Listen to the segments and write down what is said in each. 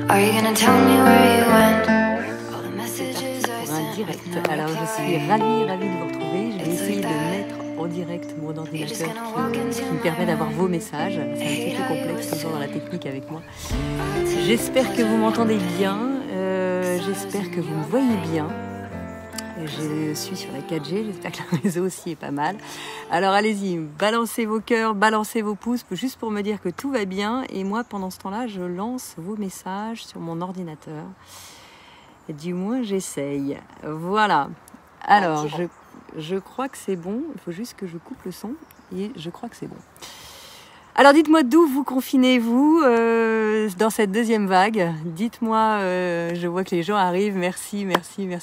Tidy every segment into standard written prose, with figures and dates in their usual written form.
Are you gonna tell me where you went? All the messages I Pour un sent direct. with no Alors je suis reply. ravie de vous retrouver. Je vais essayer de mettre en direct mon ordinateur qui me permet d'avoir vos messages. C'est un petit peu complexe toujours dans la technique avec moi. J'espère que vous m'entendez bien. J'espère que vous me voyez bien. Je suis sur la 4G, j'espère que le réseau aussi est pas mal. Alors allez-y, balancez vos cœurs, balancez vos pouces, juste pour me dire que tout va bien. Et moi, pendant ce temps-là, je lance vos messages sur mon ordinateur. Et du moins, j'essaye. Voilà. Alors, je crois que c'est bon. Il faut juste que je coupe le son. Et je crois que c'est bon. Alors dites-moi d'où vous confinez-vous dans cette deuxième vague. Dites-moi, je vois que les gens arrivent. Merci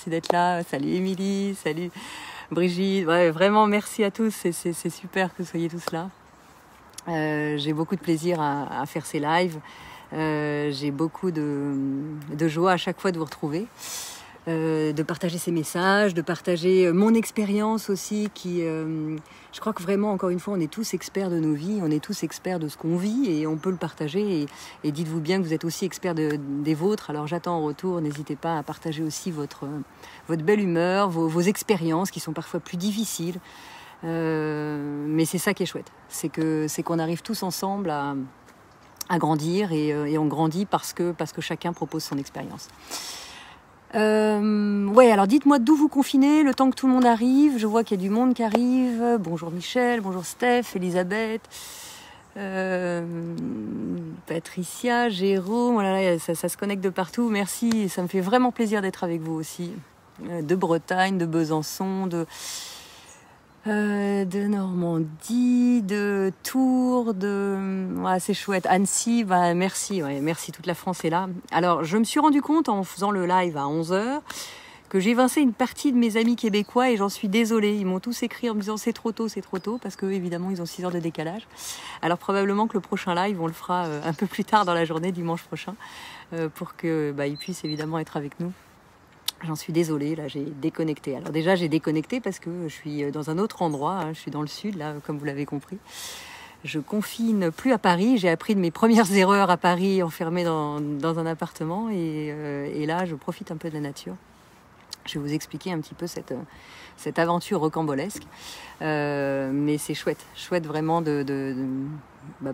d'être là. Salut Émilie, salut Brigitte. Ouais, vraiment merci à tous. C'est super que vous soyez tous là. J'ai beaucoup de plaisir à faire ces lives. J'ai beaucoup de joie à chaque fois de vous retrouver. De partager ces messages, de partager mon expérience aussi qui, je crois que vraiment, encore une fois, on est tous experts de nos vies, on est tous experts de ce qu'on vit et on peut le partager et dites-vous bien que vous êtes aussi experts des vôtres, alors j'attends en retour, n'hésitez pas à partager aussi votre belle humeur, vos expériences qui sont parfois plus difficiles, mais c'est ça qui est chouette, c'est qu'on arrive tous ensemble à grandir et on grandit parce que chacun propose son expérience. Ouais, alors dites-moi d'où vous confinez, le temps que tout le monde arrive. Je vois qu'il y a du monde qui arrive. Bonjour Michel, bonjour Steph, Elisabeth, Patricia, Jérôme. Voilà, ça se connecte de partout. Merci, ça me fait vraiment plaisir d'être avec vous aussi. De Bretagne, de Besançon, de Normandie, de Tours, ouais, c'est chouette. Annecy, bah, merci, ouais, merci, toute la France est là. Alors, je me suis rendu compte en faisant le live à 11h que j'ai évincé une partie de mes amis québécois et j'en suis désolée. Ils m'ont tous écrit en me disant c'est trop tôt, parce que évidemment ils ont 6 heures de décalage. Alors probablement que le prochain live, on le fera un peu plus tard dans la journée, dimanche prochain, pour que ils puissent évidemment être avec nous. J'en suis désolée, là j'ai déconnecté. Alors déjà j'ai déconnecté parce que je suis dans un autre endroit, hein, je suis dans le sud, là, comme vous l'avez compris. Je confine plus à Paris, j'ai appris de mes premières erreurs à Paris, enfermée dans un appartement, et là je profite un peu de la nature. Je vais vous expliquer un petit peu cette aventure rocambolesque, mais c'est chouette vraiment de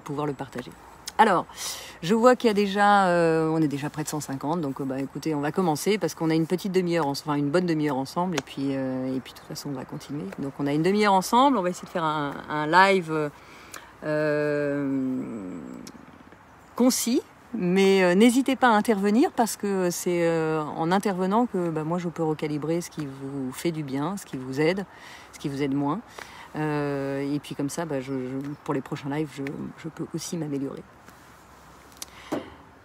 pouvoir le partager. Alors, je vois qu'il y a déjà, on est déjà près de 150, donc écoutez, on va commencer parce qu'on a une petite demi-heure, enfin une bonne demi-heure ensemble, et puis de toute façon on va continuer. Donc on a une demi-heure ensemble, on va essayer de faire un live concis, mais n'hésitez pas à intervenir parce que c'est en intervenant que moi je peux recalibrer ce qui vous fait du bien, ce qui vous aide moins. Et puis comme ça, pour les prochains lives, je peux aussi m'améliorer.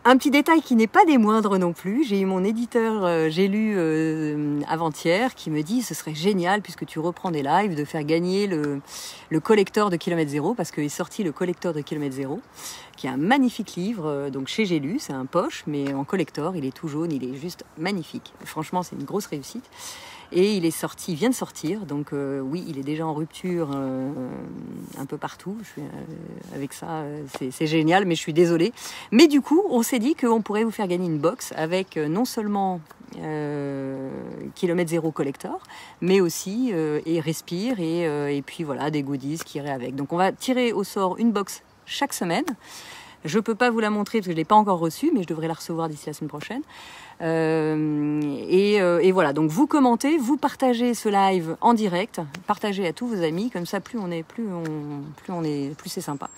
Un petit détail qui n'est pas des moindres non plus, j'ai eu mon éditeur, j'ai lu avant-hier, qui me dit ce serait génial puisque tu reprends des lives de faire gagner le collector de Kilomètre Zéro, parce qu'il est sorti le collector de Kilomètre Zéro, qui est un magnifique livre, donc chez J'ai lu, c'est un poche, mais en collector, il est tout jaune, il est juste magnifique. Franchement, c'est une grosse réussite. Et il vient de sortir, donc oui, il est déjà en rupture un peu partout. Avec ça, c'est génial, mais je suis désolée. Mais du coup, on s'est dit qu'on pourrait vous faire gagner une box avec non seulement Kilomètre Zéro Collector, mais aussi et Respire, et puis voilà, des goodies qui iraient avec. Donc on va tirer au sort une box chaque semaine. Je ne peux pas vous la montrer parce que je ne l'ai pas encore reçue, mais je devrais la recevoir d'ici la semaine prochaine. Et voilà, donc vous commentez, vous partagez ce live en direct, partagez à tous vos amis, comme ça plus c'est sympa.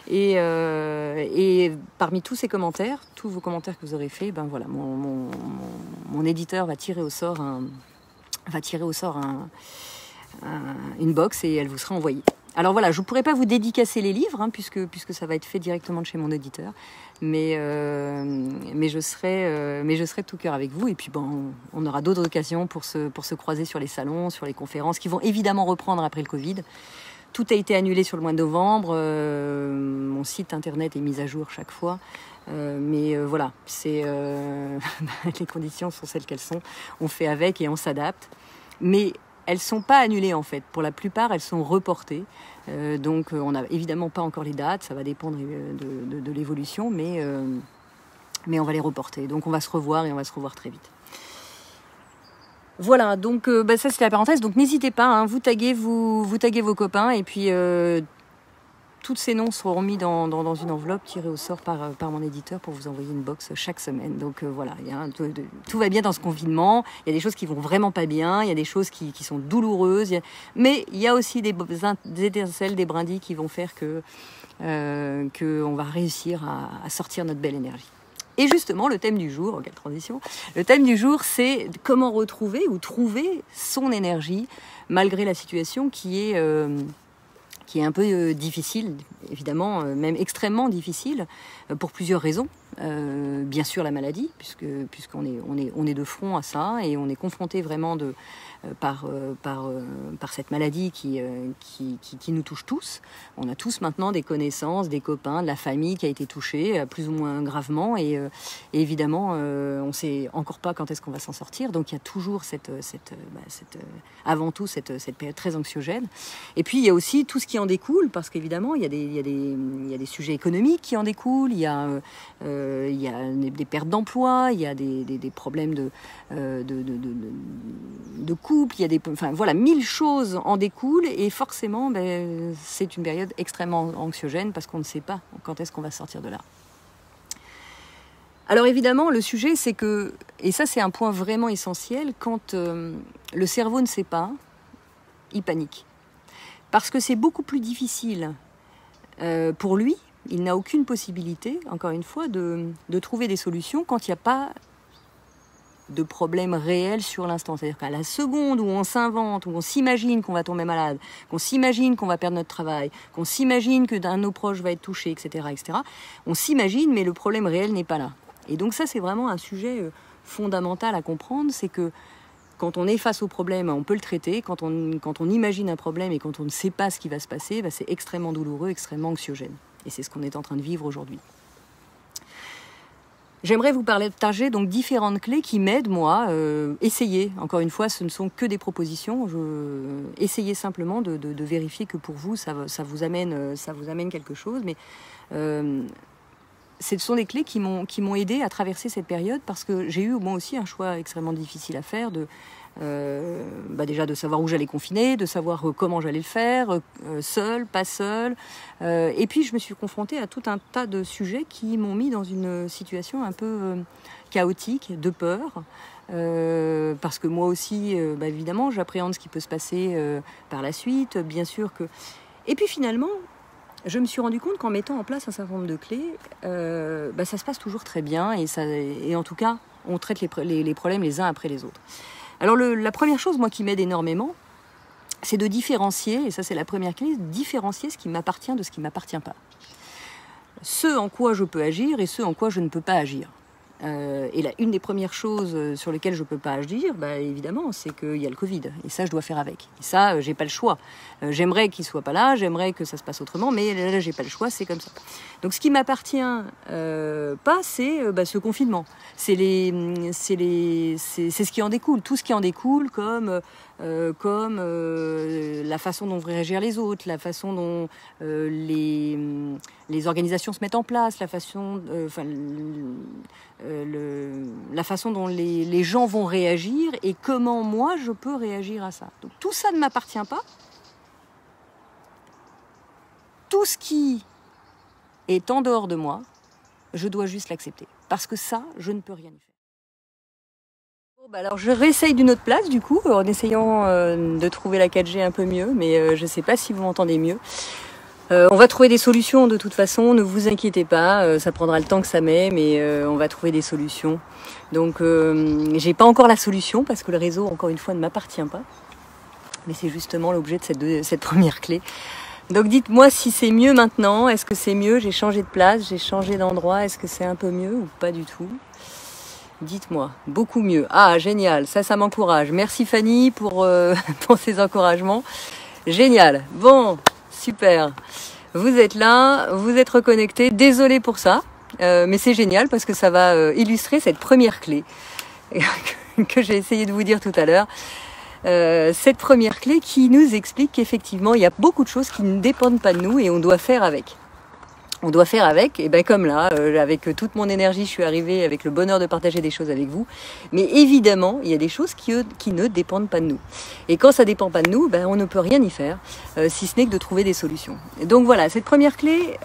Et parmi tous ces commentaires, tous vos commentaires que vous aurez fait, voilà, mon éditeur va tirer au sort une box et elle vous sera envoyée. Alors voilà, je ne pourrais pas vous dédicacer les livres, puisque ça va être fait directement de chez mon éditeur, mais je serai de tout cœur avec vous, et puis on aura d'autres occasions pour se croiser sur les salons, sur les conférences, qui vont évidemment reprendre après le Covid. Tout a été annulé sur le mois de novembre, mon site internet est mis à jour chaque fois, mais voilà, les conditions sont celles qu'elles sont, on fait avec et on s'adapte, mais elles ne sont pas annulées en fait. Pour la plupart, elles sont reportées. Donc on n'a évidemment pas encore les dates, ça va dépendre de l'évolution, mais mais on va les reporter. Donc on va se revoir et on va se revoir très vite. Voilà, donc ça c'est la parenthèse. Donc n'hésitez pas, hein, vous taguez vos copains et puis tous ces noms seront mis dans une enveloppe tirée au sort par mon éditeur pour vous envoyer une box chaque semaine. Donc voilà, tout va bien dans ce confinement. Il y a des choses qui vont vraiment pas bien, il y a des choses qui sont douloureuses, mais il y a aussi des étincelles, des brindilles qui vont faire que on va réussir à sortir notre belle énergie. Et justement, le thème du jour, quelle transition, le thème du jour, c'est comment retrouver ou trouver son énergie malgré la situation qui est un peu difficile, évidemment, même extrêmement difficile, pour plusieurs raisons. Bien sûr la maladie, puisqu'on est de front à ça, et on est confronté vraiment par cette maladie qui nous touche tous. On a tous maintenant des connaissances, des copains, de la famille qui a été touchée, plus ou moins gravement, et évidemment, on ne sait encore pas quand est-ce qu'on va s'en sortir, donc il y a toujours avant tout cette période très anxiogène. Et puis il y a aussi tout ce qui en découle, parce qu'évidemment, il y a des sujets économiques qui en découlent, il y a des pertes d'emploi, il y a des problèmes de couple, il y a enfin voilà, 1000 choses en découlent et forcément c'est une période extrêmement anxiogène parce qu'on ne sait pas quand est-ce qu'on va sortir de là. Alors évidemment, le sujet c'est que, et ça c'est un point vraiment essentiel, quand le cerveau ne sait pas, il panique. Parce que c'est beaucoup plus difficile pour lui. Il n'a aucune possibilité, encore une fois, de trouver des solutions quand il n'y a pas de problème réel sur l'instant. C'est-à-dire qu'à la seconde où on s'invente, où on s'imagine qu'on va tomber malade, qu'on s'imagine qu'on va perdre notre travail, qu'on s'imagine que d'un de nos proches va être touché, etc., on s'imagine, mais le problème réel n'est pas là. Et donc ça, c'est vraiment un sujet fondamental à comprendre, c'est que quand on est face au problème, on peut le traiter. Quand on imagine un problème et quand on ne sait pas ce qui va se passer, c'est extrêmement douloureux, extrêmement anxiogène. Et c'est ce qu'on est en train de vivre aujourd'hui. J'aimerais vous partager donc différentes clés qui m'aident, moi. Essayez, encore une fois, ce ne sont que des propositions. Essayez simplement de vérifier que pour vous, ça vous amène quelque chose. Mais ce sont des clés qui m'ont aidé à traverser cette période parce que j'ai eu moi aussi un choix extrêmement difficile à faire déjà de savoir où j'allais confiner, de savoir comment j'allais le faire, seul, pas seul. Et puis je me suis confrontée à tout un tas de sujets qui m'ont mis dans une situation un peu chaotique, de peur. Parce que moi aussi, évidemment, j'appréhende ce qui peut se passer par la suite, bien sûr que... Et puis finalement, je me suis rendu compte qu'en mettant en place un certain nombre de clés, ça se passe toujours très bien et en tout cas, on traite les problèmes les uns après les autres. Alors la première chose, moi, qui m'aide énormément, c'est de différencier, et ça c'est la première clé, différencier ce qui m'appartient de ce qui ne m'appartient pas. Ce en quoi je peux agir et ce en quoi je ne peux pas agir. Et là, une des premières choses sur lesquelles je ne peux pas agir, évidemment, c'est qu'il y a le Covid. Et ça, je dois faire avec. Et ça, j'ai pas le choix. J'aimerais qu'il ne soit pas là, j'aimerais que ça se passe autrement, mais là, j'ai pas le choix, c'est comme ça. Donc, ce qui m'appartient pas, c'est ce confinement. C'est ce qui en découle. Tout ce qui en découle, comme la façon dont vont réagir les autres, la façon dont les organisations se mettent en place, la façon dont les gens vont réagir et comment moi je peux réagir à ça. Donc tout ça ne m'appartient pas. Tout ce qui est en dehors de moi, je dois juste l'accepter. Parce que ça, je ne peux rien y faire. Alors je réessaye d'une autre place du coup, en essayant de trouver la 4G un peu mieux, mais je ne sais pas si vous m'entendez mieux. On va trouver des solutions de toute façon, ne vous inquiétez pas, ça prendra le temps que ça met, mais on va trouver des solutions. Donc j'ai pas encore la solution parce que le réseau, encore une fois, ne m'appartient pas. Mais c'est justement l'objet de cette première clé. Donc dites-moi si c'est mieux maintenant, est-ce que c'est mieux? J'ai changé de place, j'ai changé d'endroit, est-ce que c'est un peu mieux ou pas du tout? Dites-moi, beaucoup mieux. Ah, génial, ça m'encourage. Merci Fanny pour ces encouragements. Génial, bon, super. Vous êtes là, vous êtes reconnectés. Désolée pour ça, mais c'est génial parce que ça va illustrer cette première clé que j'ai essayé de vous dire tout à l'heure. Cette première clé qui nous explique qu'effectivement, il y a beaucoup de choses qui ne dépendent pas de nous et on doit faire avec. on doit faire avec, et bien comme là, avec toute mon énergie, je suis arrivée avec le bonheur de partager des choses avec vous. Mais évidemment, il y a des choses qui ne dépendent pas de nous. Et quand ça ne dépend pas de nous, ben, on ne peut rien y faire, si ce n'est que de trouver des solutions. Et donc voilà, cette première clé,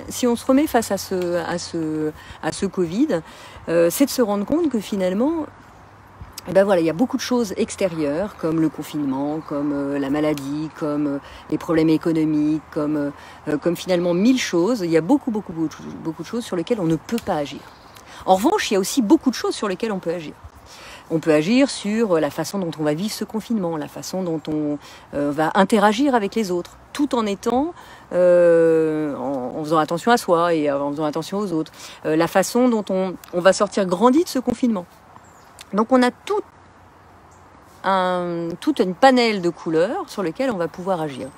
si on se remet face à ce Covid, c'est de se rendre compte que finalement, ben voilà, il y a beaucoup de choses extérieures, comme le confinement, comme la maladie, comme les problèmes économiques, comme finalement 1000 choses. Il y a beaucoup de choses sur lesquelles on ne peut pas agir. En revanche, il y a aussi beaucoup de choses sur lesquelles on peut agir. On peut agir sur la façon dont on va vivre ce confinement, la façon dont on va interagir avec les autres, tout en étant, en faisant attention à soi et en faisant attention aux autres. La façon dont on va sortir grandi de ce confinement. Donc on a toute une panel de couleurs sur lesquelles on va pouvoir agir.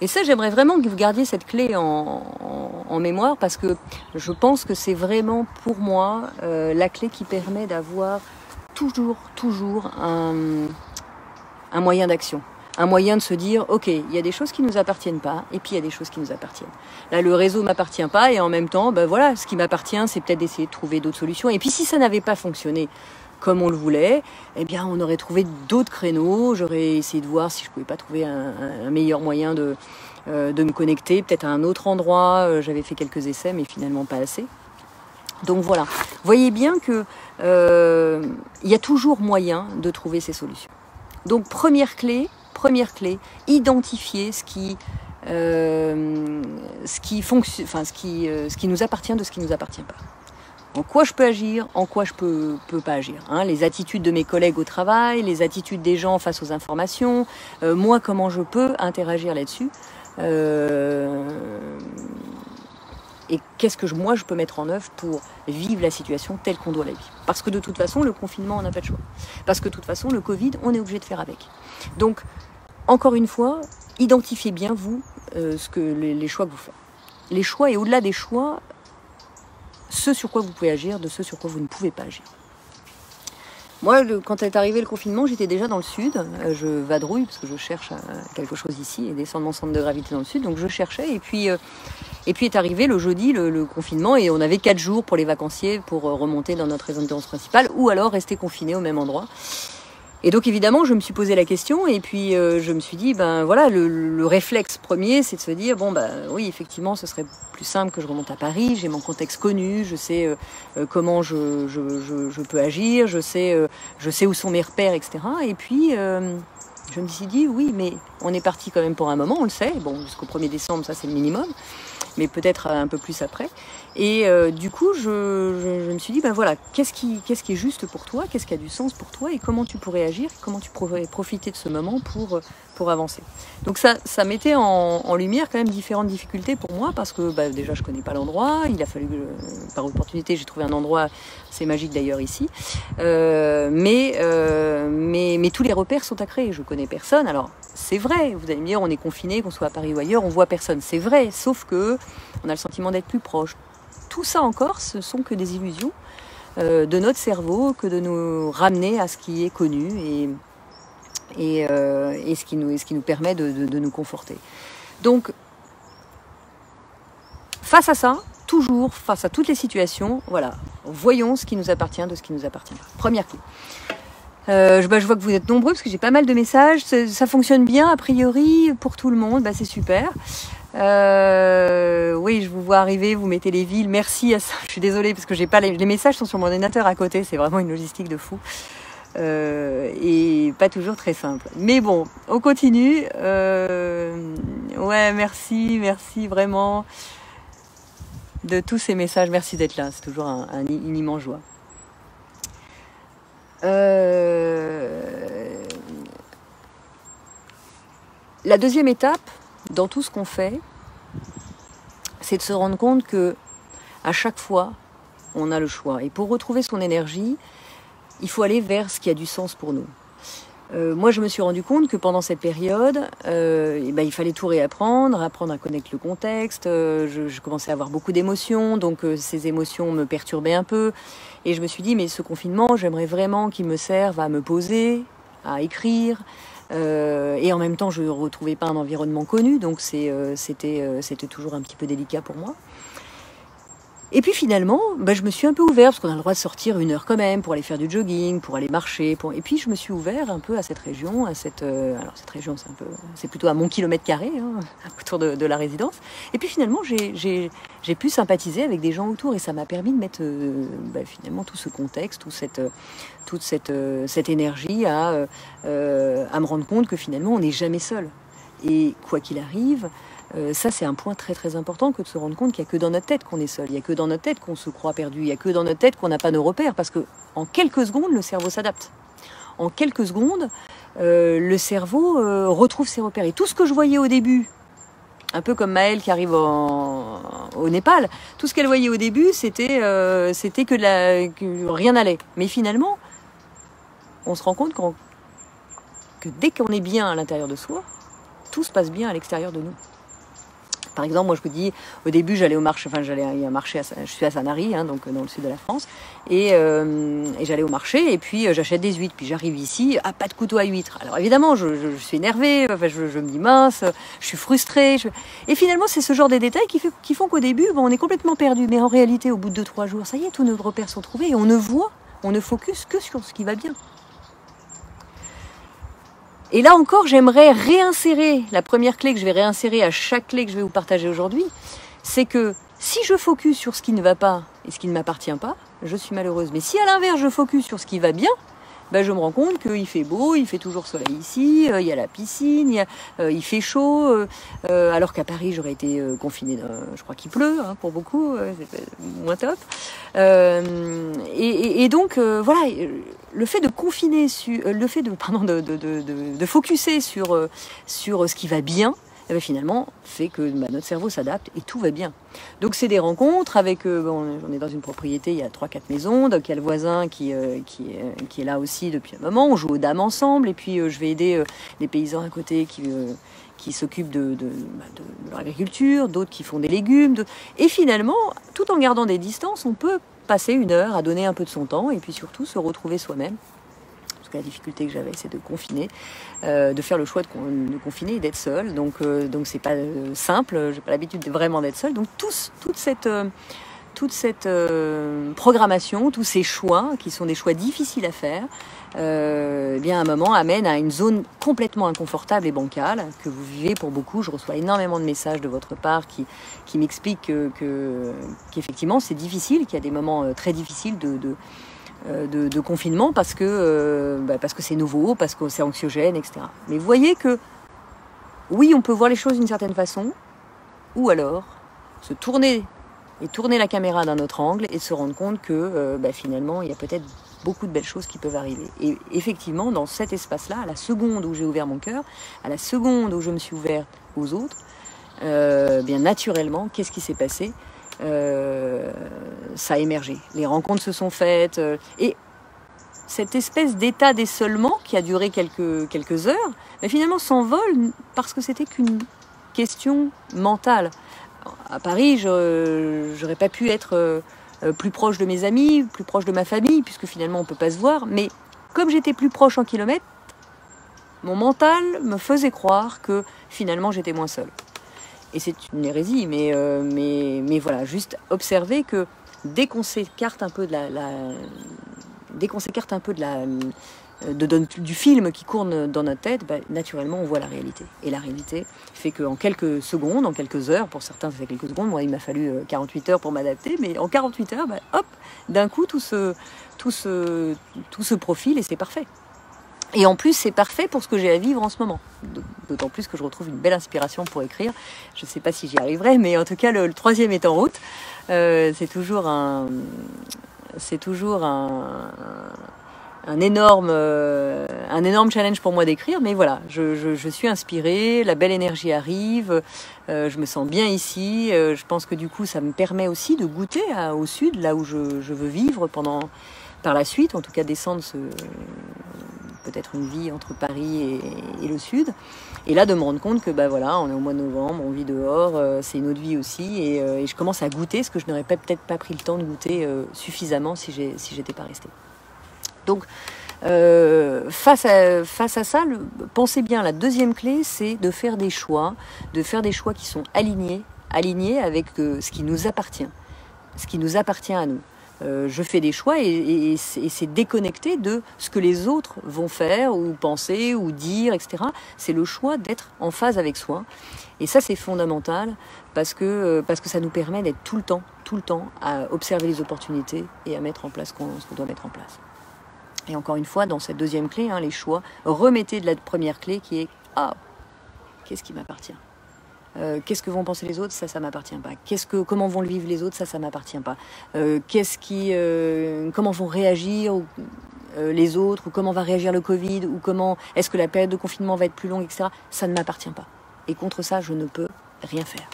Et ça, j'aimerais vraiment que vous gardiez cette clé en mémoire, parce que je pense que c'est vraiment pour moi la clé qui permet d'avoir toujours un moyen d'action. Un moyen de se dire, ok, il y a des choses qui ne nous appartiennent pas, et puis il y a des choses qui nous appartiennent. Là, le réseau ne m'appartient pas, et en même temps, ben voilà, ce qui m'appartient, c'est peut-être d'essayer de trouver d'autres solutions. Et puis si ça n'avait pas fonctionné comme on le voulait, eh bien on aurait trouvé d'autres créneaux, j'aurais essayé de voir si je pouvais pas trouver un meilleur moyen de me connecter, peut-être à un autre endroit. J'avais fait quelques essais, mais finalement pas assez. Donc voilà, voyez bien que il y a toujours moyen de trouver ces solutions. Donc première clé, identifier ce qui nous appartient de ce qui nous appartient pas. En quoi je peux agir, en quoi je peux pas agir. Hein, les attitudes de mes collègues au travail, les attitudes des gens face aux informations, moi comment je peux interagir là-dessus. Et qu'est-ce que moi je peux mettre en œuvre pour vivre la situation telle qu'on doit la vivre. Parce que de toute façon, le confinement, on n'a pas de choix. Parce que de toute façon, le Covid, on est obligé de faire avec. Donc, encore une fois, identifiez bien, vous, les choix que vous faites. Les choix, et au-delà des choix, ce sur quoi vous pouvez agir, de ce sur quoi vous ne pouvez pas agir. Moi, quand est arrivé le confinement, j'étais déjà dans le sud. Je vadrouille parce que je cherche quelque chose ici et descendre mon centre de gravité dans le sud. Donc je cherchais et puis est arrivé le jeudi le confinement et on avait 4 jours pour les vacanciers pour remonter dans notre résidence principale ou alors rester confinés au même endroit. Et donc évidemment, je me suis posé la question et puis je me suis dit, ben voilà, le réflexe premier, c'est de se dire, bon ben oui, effectivement, ce serait plus simple que je remonte à Paris, j'ai mon contexte connu, je sais comment je peux agir, je sais où sont mes repères, etc. Et puis je me suis dit, oui, mais on est parti quand même pour un moment, on le sait, bon, jusqu'au 1er décembre, ça c'est le minimum, mais peut-être un peu plus après. Et du coup, je me suis dit, ben voilà, qu'est-ce qui est juste pour toi, qu'est-ce qui a du sens pour toi, et comment tu pourrais agir, comment tu pourrais profiter de ce moment pour avancer. Donc ça mettait en lumière quand même différentes difficultés pour moi, parce que bah, déjà, je connais pas l'endroit, il a fallu, par opportunité, j'ai trouvé un endroit, c'est magique d'ailleurs ici, mais tous les repères sont à créer, je connais personne, alors c'est vrai, vous allez me dire, on est confiné, qu'on soit à Paris ou ailleurs, on voit personne, c'est vrai, sauf que on a le sentiment d'être plus proche. Tout ça encore, ce sont que des illusions de notre cerveau, que de nous ramener à ce qui est connu et ce qui nous permet de nous conforter. Donc, face à ça, toujours face à toutes les situations, voilà, voyons ce qui nous appartient de ce qui nous appartient pas. Première clé. Je vois que vous êtes nombreux parce que j'ai pas mal de messages. Ça fonctionne bien a priori pour tout le monde. Bah, c'est super. Oui, je vous vois arriver. Vous mettez les villes. Merci à ça. Je suis désolée parce que j'ai pas les messages sont sur mon ordinateur à côté. C'est vraiment une logistique de fou et pas toujours très simple. Mais bon, on continue. Ouais, merci vraiment de tous ces messages. Merci d'être là. C'est toujours une immense joie. La deuxième étape dans tout ce qu'on fait, c'est de se rendre compte que à chaque fois, on a le choix. Et pour retrouver son énergie, il faut aller vers ce qui a du sens pour nous. Moi, je me suis rendu compte que pendant cette période, il fallait tout réapprendre, apprendre à connaître le contexte. Je commençais à avoir beaucoup d'émotions, donc ces émotions me perturbaient un peu. Et je me suis dit, mais ce confinement, j'aimerais vraiment qu'il me serve à me poser, à écrire. Et en même temps, je ne retrouvais pas un environnement connu, donc c'était toujours un petit peu délicat pour moi. Et puis finalement, je me suis un peu ouverte, parce qu'on a le droit de sortir 1 heure quand même, pour aller faire du jogging, pour aller marcher. Et puis je me suis ouverte un peu à cette région, alors cette région c'est plutôt à mon kilomètre carré, hein, autour de la résidence. Et puis finalement, j'ai pu sympathiser avec des gens autour, et ça m'a permis de mettre finalement tout ce contexte, toute cette énergie à me rendre compte que finalement on n'est jamais seul. Et quoi qu'il arrive, ça c'est un point très très important, que de se rendre compte qu'il n'y a que dans notre tête qu'on est seul, il n'y a que dans notre tête qu'on se croit perdu, il n'y a que dans notre tête qu'on n'a pas nos repères, parce que en quelques secondes le cerveau s'adapte. En quelques secondes, le cerveau retrouve ses repères. Et tout ce que je voyais au début, un peu comme Maëlle qui arrive au Népal, tout ce qu'elle voyait au début c'était que rien n'allait. Mais finalement, on se rend compte que dès qu'on est bien à l'intérieur de soi, tout se passe bien à l'extérieur de nous. Par exemple, moi je vous dis, au début j'allais au marché, j'allais à un marché, je suis à Sanary, hein, donc dans le sud de la France, et j'allais au marché, et puis j'achète des huîtres, puis j'arrive ici, pas de couteau à huîtres. Alors évidemment, je suis énervée, je me dis mince, je suis frustrée, et finalement c'est ce genre de détails qui font qu'au début, on est complètement perdu, mais en réalité, au bout de 2-3 jours, ça y est, tous nos repères sont trouvés, et on ne focus que sur ce qui va bien. Et là encore, j'aimerais réinsérer, la première clé que je vais réinsérer à chaque clé que je vais vous partager aujourd'hui, c'est que si je focus sur ce qui ne va pas et ce qui ne m'appartient pas, je suis malheureuse. Mais si à l'inverse, je focus sur ce qui va bien, je me rends compte qu'il fait beau, il fait toujours soleil ici, il y a la piscine, il fait chaud, alors qu'à Paris, j'aurais été confinée, je crois qu'il pleut, hein, pour beaucoup, c'est moins top. Et donc, voilà, le fait de confiner, le fait de focuser sur ce qui va bien, finalement, fait que notre cerveau s'adapte et tout va bien. Donc c'est des rencontres avec, on est dans une propriété, il y a 3-4 maisons, donc il y a le voisin qui est là aussi depuis un moment, on joue aux dames ensemble, et puis je vais aider les paysans à côté qui s'occupent de leur agriculture, d'autres qui font des légumes, et finalement, tout en gardant des distances, on peut passer 1 heure à donner un peu de son temps, et puis surtout se retrouver soi-même. Parce que la difficulté que j'avais, c'est de confiner, de faire le choix de confiner et d'être seule. Donc c'est pas simple, j'ai pas l'habitude vraiment d'être seule. Donc toute cette programmation, tous ces choix, qui sont des choix difficiles à faire, bien à un moment amène à une zone complètement inconfortable et bancale que vous vivez pour beaucoup. Je reçois énormément de messages de votre part qui m'expliquent qu'effectivement c'est difficile, qu'il y a des moments très difficiles de confinement parce que c'est nouveau, parce que c'est anxiogène, etc. Mais vous voyez que oui, on peut voir les choses d'une certaine façon, ou alors se tourner la caméra d'un autre angle et se rendre compte que finalement il y a peut-être beaucoup de belles choses qui peuvent arriver. Et effectivement, dans cet espace-là, à la seconde où j'ai ouvert mon cœur, à la seconde où je me suis ouverte aux autres, bien naturellement, qu'est-ce qui s'est passé ? Ça a émergé. Les rencontres se sont faites, et cette espèce d'état d'essolement qui a duré quelques heures, mais finalement s'envole parce que c'était qu'une question mentale. À Paris, j'aurais pas pu être plus proche de mes amis, plus proche de ma famille, puisque finalement on peut pas se voir, mais comme j'étais plus proche en kilomètres, mon mental me faisait croire que finalement j'étais moins seule. Et c'est une hérésie, mais voilà, juste observer que dès qu'on s'écarte un peu du film qui court dans notre tête, naturellement on voit la réalité. Et la réalité fait qu'en quelques secondes, en quelques heures, pour certains ça fait quelques secondes, moi il m'a fallu 48 heures pour m'adapter, mais en 48 heures, hop, d'un coup tout se profile et c'est parfait. Et en plus, c'est parfait pour ce que j'ai à vivre en ce moment. D'autant plus que je retrouve une belle inspiration pour écrire. Je ne sais pas si j'y arriverai, mais en tout cas, le 3e est en route. C'est toujours un énorme challenge pour moi d'écrire. Mais voilà, je suis inspirée, la belle énergie arrive, je me sens bien ici. Je pense que du coup, ça me permet aussi de goûter au sud, là où je veux vivre par la suite, en tout cas descendre peut-être une vie entre Paris et le sud, et là de me rendre compte que voilà, on est au mois de novembre, on vit dehors, c'est une autre vie aussi, et je commence à goûter ce que je n'aurais peut-être pas pris le temps de goûter suffisamment si j'étais pas restée. Donc face à ça, pensez bien, la 2e clé, c'est de faire des choix qui sont alignés avec ce qui nous appartient. ce qui nous appartient à nous. Je fais des choix et c'est déconnecté de ce que les autres vont faire ou penser ou dire, etc. C'est le choix d'être en phase avec soi. Et ça, c'est fondamental parce que ça nous permet d'être tout le temps à observer les opportunités et à mettre en place ce qu'on doit mettre en place. Et encore une fois, dans cette deuxième clé, les choix, remettez de la première clé qui est « Ah, qu'est-ce qui m'appartient ?» qu'est-ce que vont penser les autres, ça m'appartient pas. Comment vont le vivre les autres, ça m'appartient pas. Comment vont réagir les autres, ou comment va réagir le Covid, ou comment est-ce que la période de confinement va être plus longue, etc. Ça ne m'appartient pas. Et contre ça, je ne peux rien faire.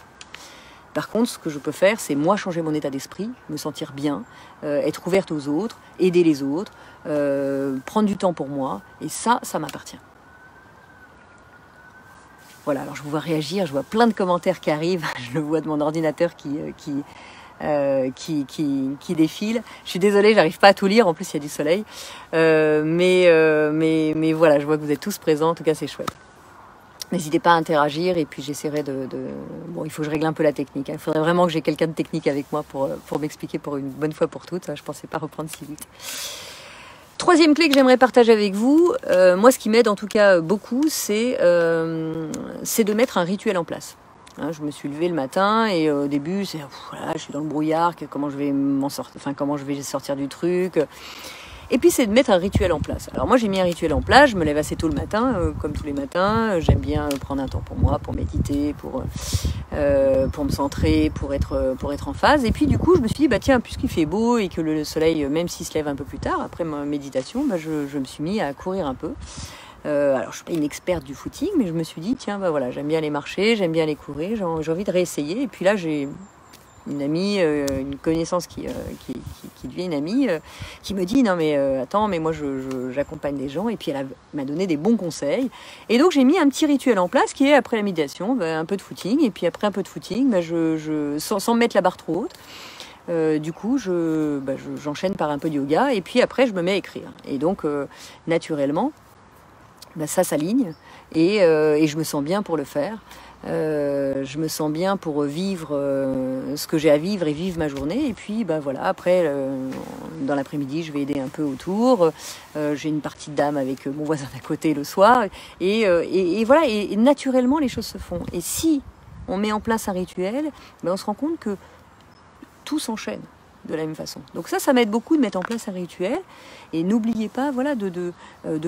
Par contre, ce que je peux faire, c'est moi changer mon état d'esprit, me sentir bien, être ouverte aux autres, aider les autres, prendre du temps pour moi, et ça m'appartient. Voilà, alors je vous vois réagir, je vois plein de commentaires qui arrivent, je le vois de mon ordinateur qui défile. Je suis désolée, j'arrive pas à tout lire, en plus il y a du soleil. Mais voilà, je vois que vous êtes tous présents, en tout cas c'est chouette. N'hésitez pas à interagir et puis j'essaierai Bon, il faut que je règle un peu la technique. Il faudrait vraiment que j'ai quelqu'un de technique avec moi pour m'expliquer pour une bonne fois pour toutes. Je pensais pas reprendre si vite. Troisième clé que j'aimerais partager avec vous, moi ce qui m'aide en tout cas beaucoup, c'est de mettre un rituel en place. Je me suis levée le matin et au début, voilà, je suis dans le brouillard, comment je vais comment je vais sortir du truc. Et puis c'est de mettre un rituel en place. Alors moi j'ai mis un rituel en place, je me lève assez tôt le matin, comme tous les matins. J'aime bien prendre un temps pour moi, pour méditer, pour me centrer, pour être en phase. Et puis du coup je me suis dit, tiens, puisqu'il fait beau et que le soleil, même s'il se lève un peu plus tard, après ma méditation, je me suis mis à courir un peu. Alors je suis pas une experte du footing, mais je me suis dit, tiens, voilà, j'aime bien aller marcher, j'aime bien aller courir, j'ai envie de réessayer. Et puis là j'ai une amie, une connaissance qui devient une amie, qui me dit non mais attends, mais moi j'accompagne des gens, et puis elle m'a donné des bons conseils, et donc j'ai mis un petit rituel en place qui est après la méditation, un peu de footing, et puis après un peu de footing, sans me mettre la barre trop haute, du coup j'enchaîne par un peu de yoga, et puis après je me mets à écrire, et donc naturellement ça s'aligne, et je me sens bien pour le faire. Je me sens bien pour vivre ce que j'ai à vivre et vivre ma journée. Et puis voilà, après dans l'après-midi je vais aider un peu autour, j'ai une partie de dame avec mon voisin d'à côté le soir, et voilà, et naturellement les choses se font. Et si on met en place un rituel, on se rend compte que tout s'enchaîne de la même façon. Donc ça m'aide beaucoup de mettre en place un rituel, et n'oubliez pas, voilà, de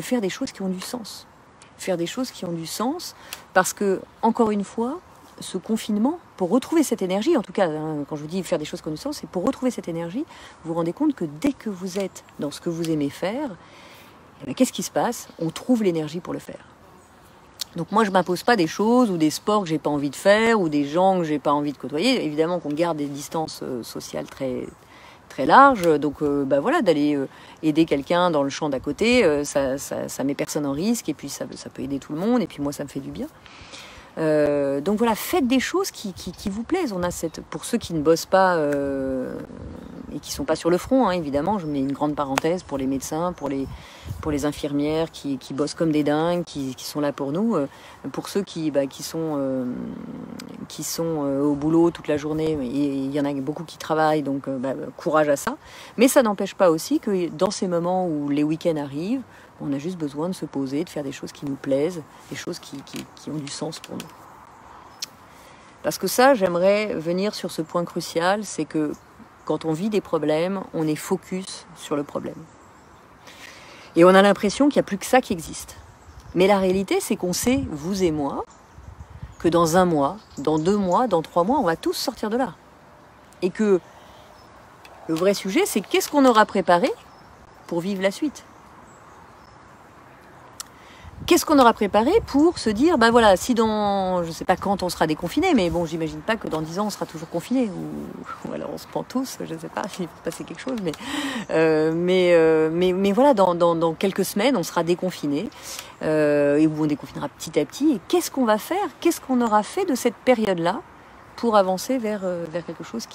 faire des choses qui ont du sens. Faire des choses qui ont du sens, parce que, encore une fois, ce confinement, pour retrouver cette énergie, en tout cas, quand je vous dis faire des choses qui ont du sens, c'est pour retrouver cette énergie, vous vous rendez compte que dès que vous êtes dans ce que vous aimez faire, qu'est-ce qui se passe? On trouve l'énergie pour le faire. Donc moi, je ne m'impose pas des choses ou des sports que j'ai pas envie de faire ou des gens que j'ai pas envie de côtoyer. Évidemment qu'on garde des distances sociales très large, donc voilà, d'aller aider quelqu'un dans le champ d'à côté, ça met personne en risque, et puis ça peut aider tout le monde, et puis moi ça me fait du bien. Donc voilà, faites des choses qui vous plaisent. On a pour ceux qui ne bossent pas et qui sont pas sur le front, évidemment, je mets une grande parenthèse pour les médecins, pour les infirmières qui bossent comme des dingues, qui sont là pour nous. Pour ceux qui sont au boulot toute la journée, il y en a beaucoup qui travaillent, donc courage à ça. Mais ça n'empêche pas aussi que dans ces moments où les week-ends arrivent, on a juste besoin de se poser, de faire des choses qui nous plaisent, des choses qui ont du sens pour nous. Parce que ça, j'aimerais venir sur ce point crucial, c'est que quand on vit des problèmes, on est focus sur le problème. Et on a l'impression qu'il n'y a plus que ça qui existe. Mais la réalité, c'est qu'on sait, vous et moi, que dans 1 mois, dans 2 mois, dans 3 mois, on va tous sortir de là. Et que le vrai sujet, c'est qu'est-ce qu'on aura préparé pour vivre la suite. Qu'est-ce qu'on aura préparé pour se dire, voilà, si je ne sais pas quand on sera déconfiné, mais bon, j'imagine pas que dans 10 ans on sera toujours confiné, ou alors on se prend tous, je ne sais pas s'il peut se passer quelque chose, mais voilà, dans quelques semaines on sera déconfiné, et où on déconfinera petit à petit, et qu'est-ce qu'on va faire, qu'est-ce qu'on aura fait de cette période-là pour avancer vers quelque chose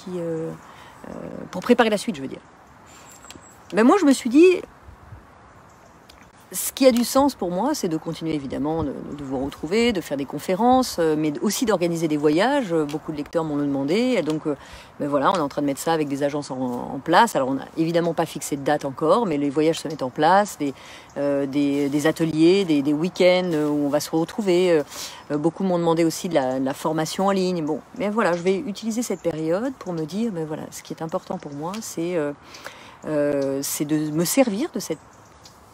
pour préparer la suite, je veux dire. Moi je me suis dit, ce qui a du sens pour moi, c'est de continuer évidemment de vous retrouver, de faire des conférences, mais aussi d'organiser des voyages. Beaucoup de lecteurs m'ont demandé. Donc voilà, on est en train de mettre ça avec des agences en place. Alors on n'a évidemment pas fixé de date encore, mais les voyages se mettent en place, des ateliers, des week-ends où on va se retrouver. Beaucoup m'ont demandé aussi de la formation en ligne. Bon, mais voilà, je vais utiliser cette période pour me dire, mais voilà, ce qui est important pour moi, c'est de me servir de cette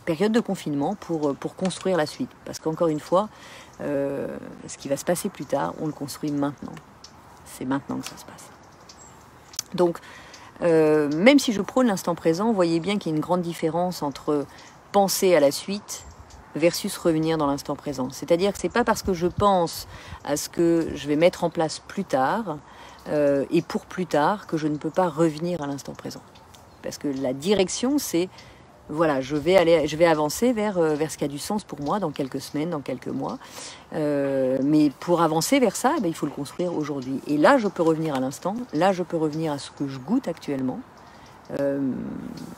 période de confinement pour construire la suite. Parce qu'encore une fois, ce qui va se passer plus tard, on le construit maintenant. C'est maintenant que ça se passe. Donc, même si je prône l'instant présent, vous voyez bien qu'il y a une grande différence entre penser à la suite versus revenir dans l'instant présent. C'est-à-dire que c'est pas parce que je pense à ce que je vais mettre en place plus tard et pour plus tard que je ne peux pas revenir à l'instant présent. Parce que la direction, c'est voilà, je vais avancer vers ce qui a du sens pour moi dans quelques semaines, dans quelques mois. Mais pour avancer vers ça, il faut le construire aujourd'hui. Et là, je peux revenir à l'instant. Là, je peux revenir à ce que je goûte actuellement,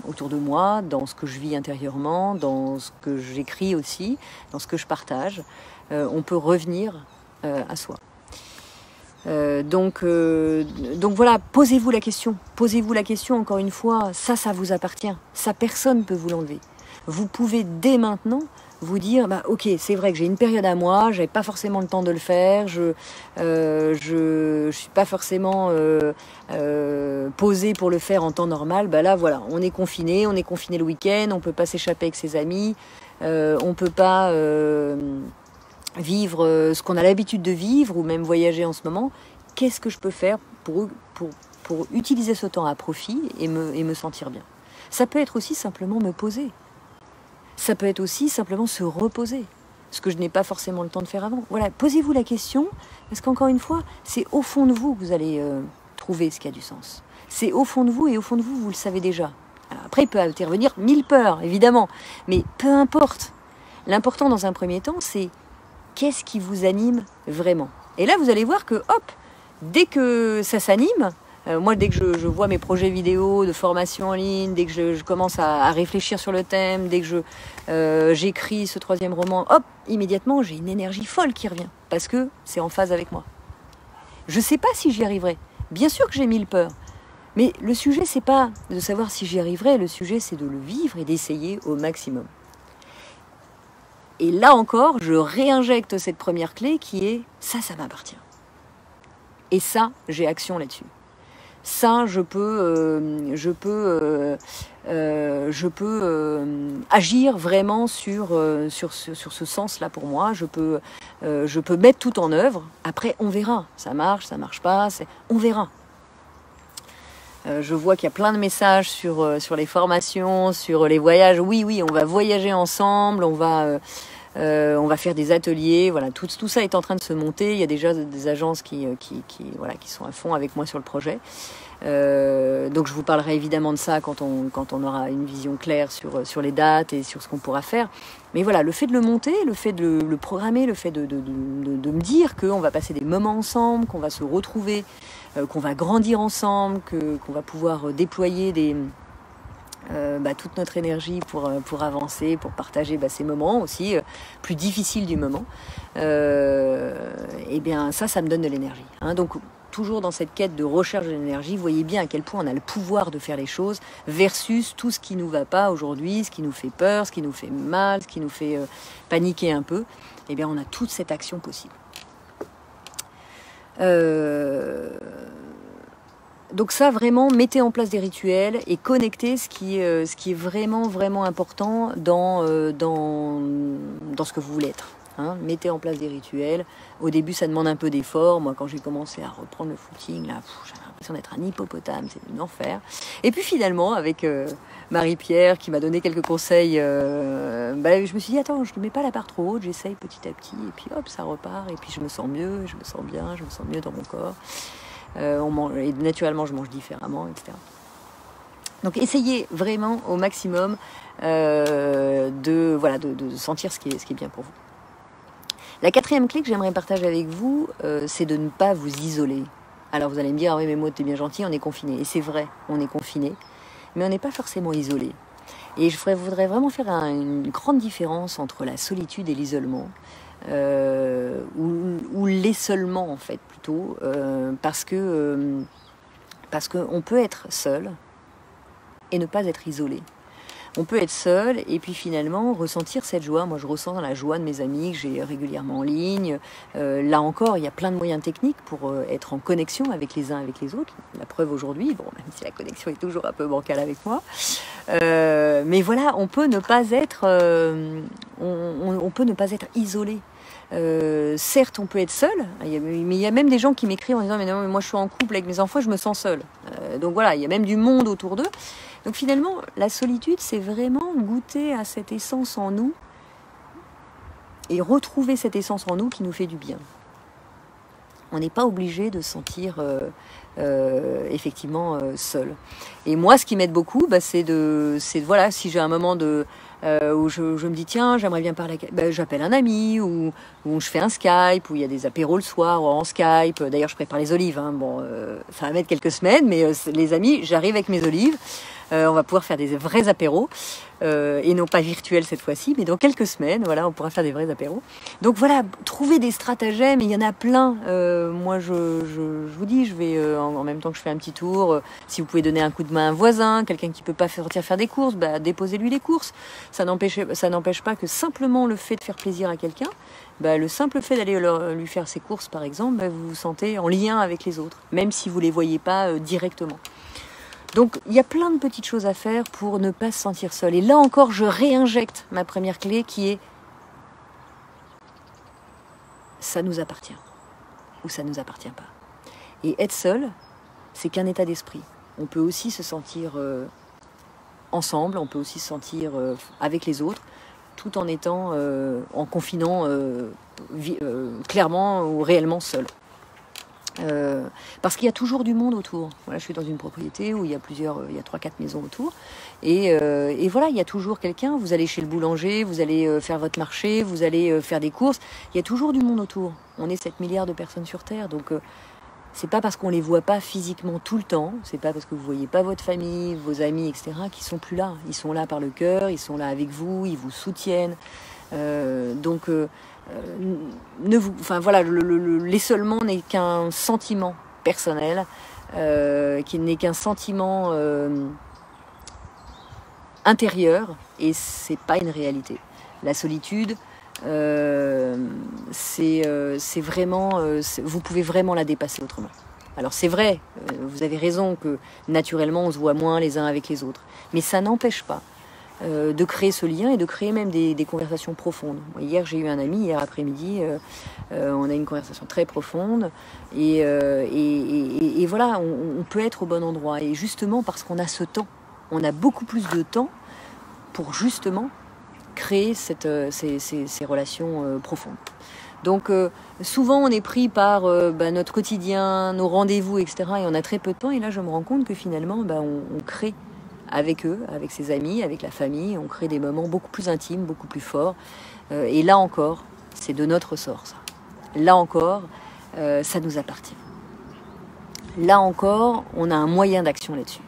autour de moi, dans ce que je vis intérieurement, dans ce que j'écris aussi, dans ce que je partage. On peut revenir à soi. Donc voilà, posez-vous la question. Posez-vous la question, encore une fois, ça vous appartient. Ça, personne ne peut vous l'enlever. Vous pouvez dès maintenant vous dire, ok, c'est vrai que j'ai une période à moi, j'avais pas forcément le temps de le faire, je suis pas forcément posée pour le faire en temps normal. Là, voilà, on est confiné le week-end, on peut pas s'échapper avec ses amis, on peut pas vivre ce qu'on a l'habitude de vivre ou même voyager en ce moment. Qu'est-ce que je peux faire pour utiliser ce temps à profit et me sentir bien? Ça peut être aussi simplement me poser. Ça peut être aussi simplement se reposer, ce que je n'ai pas forcément le temps de faire avant. Voilà, posez-vous la question, parce qu'encore une fois, c'est au fond de vous que vous allez trouver ce qui a du sens. C'est au fond de vous, et au fond de vous, vous le savez déjà. Alors après, il peut intervenir 1000 peurs, évidemment, mais peu importe. L'important dans un premier temps, c'est qu'est-ce qui vous anime vraiment. Et là, vous allez voir que, hop, dès que ça s'anime, moi, dès que je vois mes projets vidéo de formation en ligne, dès que je commence à réfléchir sur le thème, dès que j'écris ce 3e roman, hop, immédiatement, j'ai une énergie folle qui revient, parce que c'est en phase avec moi. Je ne sais pas si j'y arriverai. Bien sûr que j'ai 1000 peurs. Mais le sujet, c'est pas de savoir si j'y arriverai, le sujet, c'est de le vivre et d'essayer au maximum. Et là encore, je réinjecte cette première clé qui est « ça m'appartient ». Et ça, j'ai action là-dessus. Ça, je peux agir vraiment sur ce sens-là pour moi. Je peux mettre tout en œuvre. Après, on verra. Ça marche pas, on verra. Je vois qu'il y a plein de messages sur les formations, sur les voyages. Oui, on va voyager ensemble, on va faire des ateliers. Voilà, tout ça est en train de se monter. Il y a déjà des agences qui sont à fond avec moi sur le projet. Donc je vous parlerai évidemment de ça quand on aura une vision claire sur les dates et sur ce qu'on pourra faire. Mais voilà, le fait de le monter, le fait de le programmer, le fait de me dire qu'on va passer des moments ensemble, qu'on va se retrouver, qu'on va grandir ensemble, qu'on va pouvoir déployer toute notre énergie pour avancer, pour partager ces moments aussi plus difficiles du moment, et bien ça me donne de l'énergie. Donc toujours dans cette quête de recherche de l'énergie, vous voyez bien à quel point on a le pouvoir de faire les choses versus tout ce qui ne nous va pas aujourd'hui, ce qui nous fait peur, ce qui nous fait mal, ce qui nous fait paniquer un peu. Eh bien on a toute cette action possible. Donc ça, vraiment, mettez en place des rituels et connectez ce qui est vraiment, vraiment important dans ce que vous voulez être. Mettez en place des rituels. Au début, ça demande un peu d'effort. Moi, quand j'ai commencé à reprendre le footing, j'avais l'impression d'être un hippopotame. C'est un enfer. Et puis finalement, avec Marie-Pierre, qui m'a donné quelques conseils, je me suis dit, attends, je ne mets pas la barre trop haute, j'essaye petit à petit. Et puis hop, ça repart. Et puis je me sens mieux, je me sens bien, je me sens mieux dans mon corps. Et naturellement, je mange différemment, etc. Donc, essayez vraiment au maximum de sentir ce qui est bien pour vous. La 4e clé que j'aimerais partager avec vous, c'est de ne pas vous isoler. Alors, vous allez me dire, ah oui, mais Maud, t'es bien gentil, on est confiné. Et c'est vrai, on est confiné, mais on n'est pas forcément isolé. Et je voudrais vraiment faire une grande différence entre la solitude et l'isolement, ou l'isolement en fait plutôt, parce qu'on peut être seul et ne pas être isolé. On peut être seul et puis finalement ressentir cette joie. Moi, je ressens la joie de mes amis que j'ai régulièrement en ligne. Là encore, il y a plein de moyens techniques pour être en connexion avec les uns avec les autres. La preuve aujourd'hui, bon, même si la connexion est toujours un peu bancale avec moi. Mais voilà, on peut ne pas être, on peut ne pas être isolé. Certes, on peut être seul, mais il y a même des gens qui m'écrivent en disant mais non, mais moi je suis en couple avec mes enfants, je me sens seul. Donc voilà, il y a même du monde autour d'eux. Donc finalement, la solitude, c'est vraiment goûter à cette essence en nous et retrouver cette essence en nous qui nous fait du bien. On n'est pas obligé de se sentir effectivement seul. Et moi, ce qui m'aide beaucoup, c'est voilà, si j'ai un moment où je me dis tiens, j'aimerais bien parler, j'appelle un ami, ou je fais un Skype, où il y a des apéros le soir en Skype. D'ailleurs, je prépare les olives. Hein. Bon, ça va mettre quelques semaines, mais les amis, j'arrive avec mes olives. On va pouvoir faire des vrais apéros, et non pas virtuels cette fois-ci, mais dans quelques semaines, voilà, on pourra faire des vrais apéros. Donc voilà, trouver des stratagèmes, il y en a plein. Moi, je vous dis, je vais en même temps que je fais un petit tour, si vous pouvez donner un coup de main à un voisin, quelqu'un qui peut pas sortir faire des courses, déposez-lui les courses. Ça n'empêche pas que simplement le fait de faire plaisir à quelqu'un, le simple fait d'aller lui faire ses courses, par exemple, vous vous sentez en lien avec les autres, même si vous les voyez pas directement. Donc, il y a plein de petites choses à faire pour ne pas se sentir seul. Et là encore, je réinjecte ma première clé qui est ça nous appartient ou ça nous appartient pas. Et être seul, c'est qu'un état d'esprit. On peut aussi se sentir ensemble, on peut aussi se sentir avec les autres, tout en étant en confinant clairement ou réellement seul. Parce qu'il y a toujours du monde autour. Voilà, je suis dans une propriété où il y a 3-4 maisons autour, et voilà, il y a toujours quelqu'un. Vous allez chez le boulanger, vous allez faire votre marché, vous allez faire des courses. Il y a toujours du monde autour. On est 7 milliards de personnes sur Terre, donc c'est pas parce qu'on les voit pas physiquement tout le temps, c'est pas parce que vous voyez pas votre famille, vos amis, etc., qu'ils sont plus là. Ils sont là par le cœur, ils sont là avec vous, ils vous soutiennent. Voilà, l'isolement n'est qu'un sentiment personnel, qui n'est qu'un sentiment intérieur, et c'est pas une réalité. La solitude, c'est vraiment, vous pouvez vraiment la dépasser autrement. Alors c'est vrai, vous avez raison que naturellement on se voit moins les uns avec les autres, mais ça n'empêche pas de créer ce lien et de créer même des conversations profondes. Hier, j'ai eu un ami, hier après-midi, on a une conversation très profonde, et voilà, on peut être au bon endroit. Et justement, parce qu'on a ce temps, on a beaucoup plus de temps pour justement créer ces relations profondes. Donc souvent on est pris par notre quotidien, nos rendez-vous, etc. et on a très peu de temps, et là je me rends compte que finalement on crée avec eux, avec ses amis, avec la famille, on crée des moments beaucoup plus intimes, beaucoup plus forts. Et là encore, c'est de notre sort, ça. Là encore, ça nous appartient. Là encore, on a un moyen d'action là-dessus.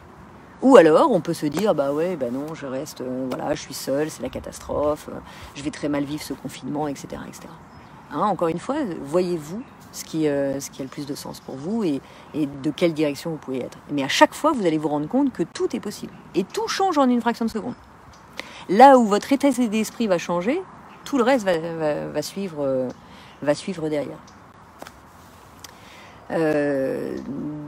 Ou alors, on peut se dire, non, je reste, voilà, je suis seule, c'est la catastrophe, je vais très mal vivre ce confinement, etc., etc. Hein, encore une fois, voyez-vous ce qui a le plus de sens pour vous, et de quelle direction vous pouvez être. Mais à chaque fois, vous allez vous rendre compte que tout est possible. Et tout change en une fraction de seconde. Là où votre état d'esprit va changer, tout le reste va suivre derrière.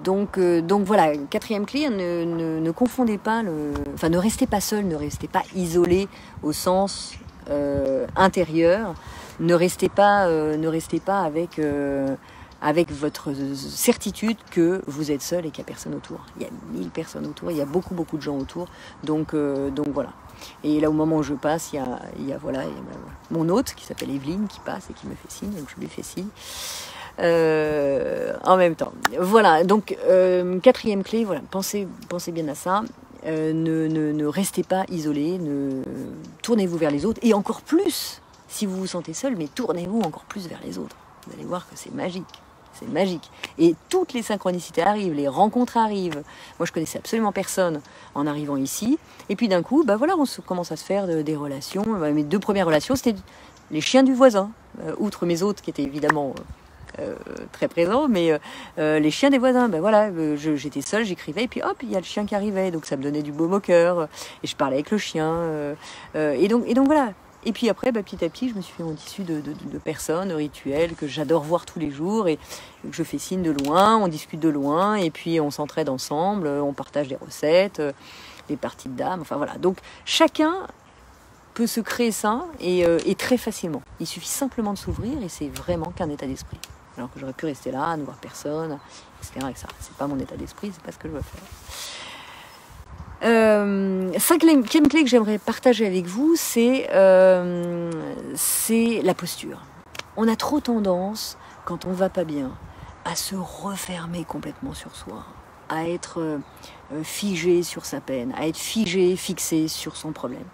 Donc voilà, quatrième clé, ne confondez pas ne restez pas seul, ne restez pas isolé au sens intérieur. Ne restez pas avec votre certitude que vous êtes seul et qu'il n'y a personne autour. Il y a 1000 personnes autour, il y a beaucoup de gens autour. Donc voilà. Et là, au moment où je passe, il y a mon hôte qui s'appelle Evelyne qui passe et qui me fait signe, donc je lui fais signe. En même temps. Voilà, donc quatrième clé, voilà, pensez bien à ça. Ne restez pas isolé, tournez-vous vers les autres, et encore plus si vous vous sentez seul, mais tournez-vous encore plus vers les autres. Vous allez voir que c'est magique. c'est magique. Et toutes les synchronicités arrivent, les rencontres arrivent. Moi, je connaissais absolument personne en arrivant ici. Et puis d'un coup, voilà, commence à se faire des relations. Mes 2 premières relations, c'était les chiens du voisin. Outre mes hôtes qui étaient évidemment très présents, mais les chiens des voisins, voilà, j'étais seule, j'écrivais, et puis hop, il y a le chien qui arrivait, donc ça me donnait du baume au cœur, et je parlais avec le chien, et donc voilà. Et puis après, petit à petit, je me suis fait mon tissu de personnes, de rituels que j'adore voir tous les jours, et que je fais signe de loin, on discute de loin, et puis on s'entraide ensemble, on partage des recettes, des parties de dames, enfin voilà. Donc chacun peut se créer ça, et très facilement. Il suffit simplement de s'ouvrir, et c'est vraiment qu'un état d'esprit. Alors que j'aurais pu rester là, ne voir personne, etc. C'est pas mon état d'esprit, c'est pas ce que je veux faire. 5e clé que j'aimerais partager avec vous, c'est la posture. On a trop tendance, quand on va pas bien, à se refermer complètement sur soi, à être figé sur sa peine, à être fixé sur son problème.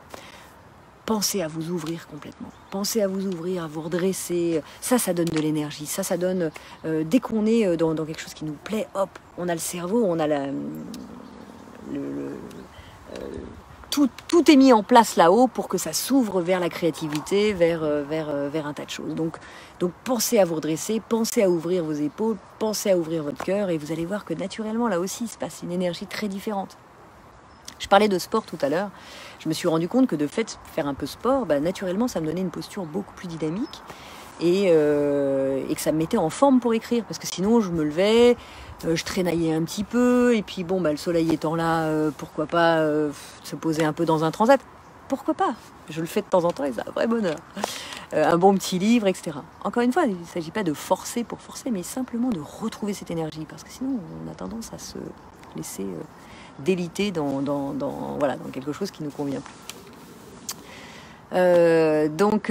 Pensez à vous ouvrir complètement. Pensez à vous ouvrir, à vous redresser. Ça donne de l'énergie. Ça donne... dès qu'on est dans quelque chose qui nous plaît, hop, on a le cerveau, on a tout est mis en place là-haut pour que ça s'ouvre vers la créativité, vers un tas de choses. Donc pensez à vous redresser, pensez à ouvrir vos épaules, pensez à ouvrir votre cœur, et vous allez voir que naturellement, là aussi, il se passe une énergie très différente. Je parlais de sport tout à l'heure. Je me suis rendu compte que de fait, faire un peu sport, naturellement, ça me donnait une posture beaucoup plus dynamique, et que ça me mettait en forme pour écrire. Parce que sinon, je me levais, je traînaillais un petit peu, et puis le soleil étant là, pourquoi pas se poser un peu dans un transat. Pourquoi pas? Je le fais de temps en temps, et c'est un vrai bonheur. Un bon petit livre, etc. Encore une fois, il ne s'agit pas de forcer pour forcer, mais simplement de retrouver cette énergie. Parce que sinon, on a tendance à se laisser... délité dans quelque chose qui ne nous convient plus. Donc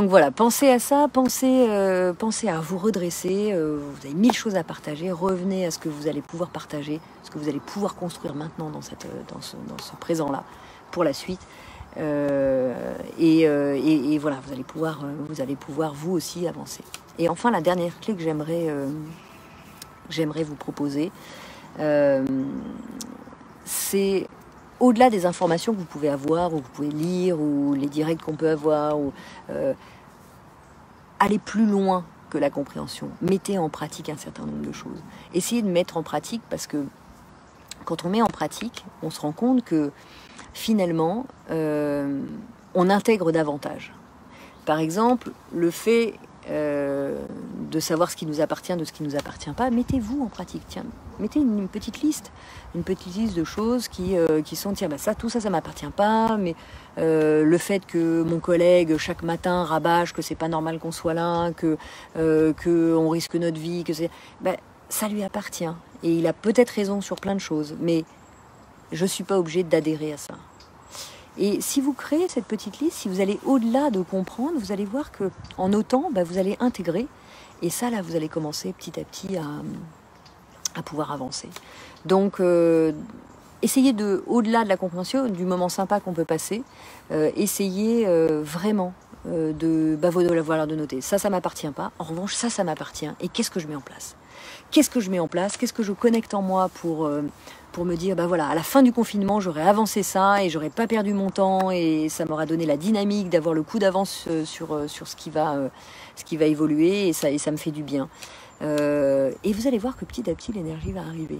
voilà, pensez à ça, pensez à vous redresser, vous avez 1000 choses à partager, revenez à ce que vous allez pouvoir partager, ce que vous allez pouvoir construire maintenant dans ce présent-là, pour la suite. Et voilà, vous allez pouvoir vous aussi avancer. Et enfin, la dernière clé que j'aimerais vous proposer, c'est au-delà des informations que vous pouvez avoir, ou que vous pouvez lire, ou les directs qu'on peut avoir, ou aller plus loin que la compréhension. Mettez en pratique un certain nombre de choses. Essayez de mettre en pratique, parce que quand on met en pratique, on se rend compte que finalement, on intègre davantage. Par exemple, le fait de savoir ce qui nous appartient, de ce qui ne nous appartient pas, mettez-vous en pratique. Tiens, mettez une petite liste de choses qui sont, tiens, tout ça m'appartient pas, mais le fait que mon collègue chaque matin rabâche que c'est pas normal qu'on soit là, que on risque notre vie, que ça lui appartient, et il a peut-être raison sur plein de choses, mais je suis pas obligée d'adhérer à ça. Et si vous créez cette petite liste, si vous allez au-delà de comprendre, vous allez voir que en notant, vous allez intégrer. Et ça, là, vous allez commencer petit à petit à pouvoir avancer. Donc, essayez au-delà de la compréhension, du moment sympa qu'on peut passer, essayez vraiment de noter. Ça m'appartient pas. En revanche, ça m'appartient. Et qu'est-ce que je mets en place? Qu'est-ce que je connecte en moi pour me dire, à la fin du confinement, j'aurais avancé ça, et j'aurais pas perdu mon temps, et ça m'aura donné la dynamique d'avoir le coup d'avance sur ce qui va évoluer, et ça me fait du bien. Et vous allez voir que petit à petit, l'énergie va arriver.